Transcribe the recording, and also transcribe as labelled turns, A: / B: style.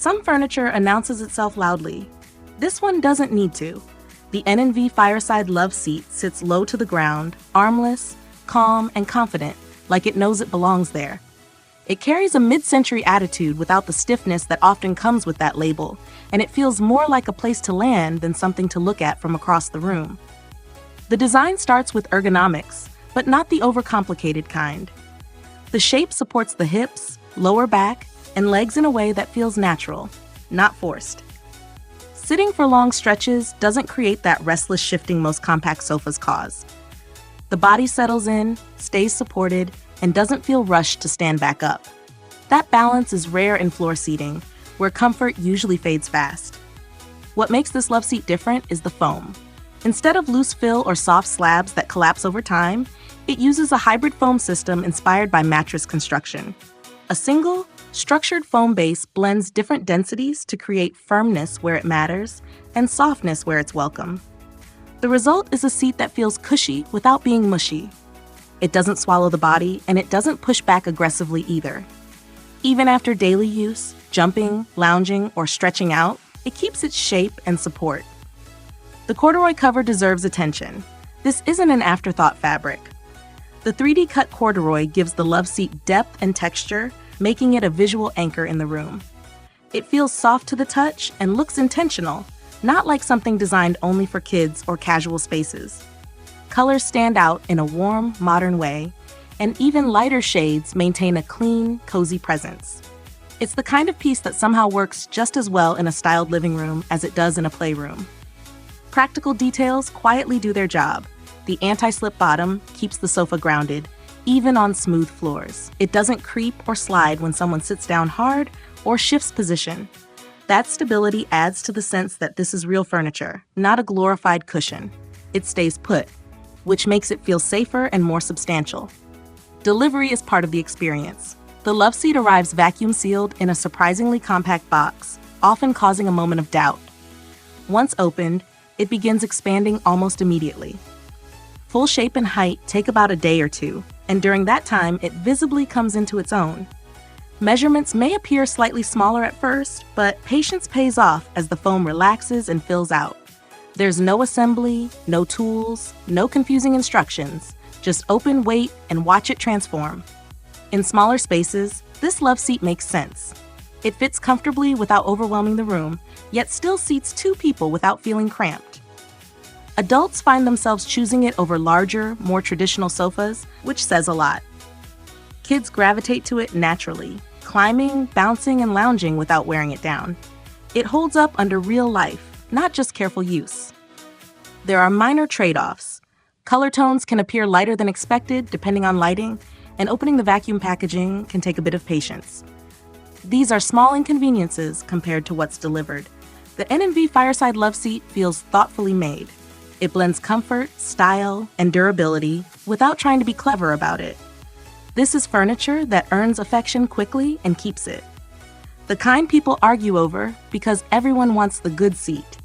A: Some furniture announces itself loudly. This one doesn't need to. The N&V Fireside Loveseat sits low to the ground, armless, calm, and confident, like it knows it belongs there. It carries a mid-century attitude without the stiffness that often comes with that label, and it feels more like a place to land than something to look at from across the room. The design starts with ergonomics, but not the overcomplicated kind. The shape supports the hips, lower back, and legs in a way that feels natural, not forced. Sitting for long stretches doesn't create that restless shifting most compact sofas cause. The body settles in, stays supported, and doesn't feel rushed to stand back up. That balance is rare in floor seating, where comfort usually fades fast. What makes this loveseat different is the foam. Instead of loose fill or soft slabs that collapse over time, it uses a hybrid foam system inspired by mattress construction. A single, structured foam base blends different densities to create firmness where it matters and softness where it's welcome. The result is a seat that feels cushy without being mushy. It doesn't swallow the body, and it doesn't push back aggressively either. Even after daily use, jumping, lounging, or stretching out, it keeps its shape and support. The corduroy cover deserves attention. This isn't an afterthought fabric. The 3D cut corduroy gives the loveseat depth and texture, making it a visual anchor in the room. It feels soft to the touch and looks intentional, not like something designed only for kids or casual spaces. Colors stand out in a warm, modern way, and even lighter shades maintain a clean, cozy presence. It's the kind of piece that somehow works just as well in a styled living room as it does in a playroom. Practical details quietly do their job. The anti-slip bottom keeps the sofa grounded, even on smooth floors. It doesn't creep or slide when someone sits down hard or shifts position. That stability adds to the sense that this is real furniture, not a glorified cushion. It stays put, which makes it feel safer and more substantial. Delivery is part of the experience. The loveseat arrives vacuum sealed in a surprisingly compact box, often causing a moment of doubt. Once opened, it begins expanding almost immediately. Full shape and height take about a day or two, and during that time, it visibly comes into its own. Measurements may appear slightly smaller at first, but patience pays off as the foam relaxes and fills out. There's no assembly, no tools, no confusing instructions, just open, wait, and watch it transform. In smaller spaces, this loveseat makes sense. It fits comfortably without overwhelming the room, yet still seats 2 people without feeling cramped. Adults find themselves choosing it over larger, more traditional sofas, which says a lot. Kids gravitate to it naturally, climbing, bouncing, and lounging without wearing it down. It holds up under real life, not just careful use. There are minor trade-offs. Color tones can appear lighter than expected depending on lighting, and opening the vacuum packaging can take a bit of patience. These are small inconveniences compared to what's delivered. The N&V Fireside Loveseat feels thoughtfully made. It blends comfort, style, and durability without trying to be clever about it. This is furniture that earns affection quickly and keeps it. The kind people argue over because everyone wants the good seat.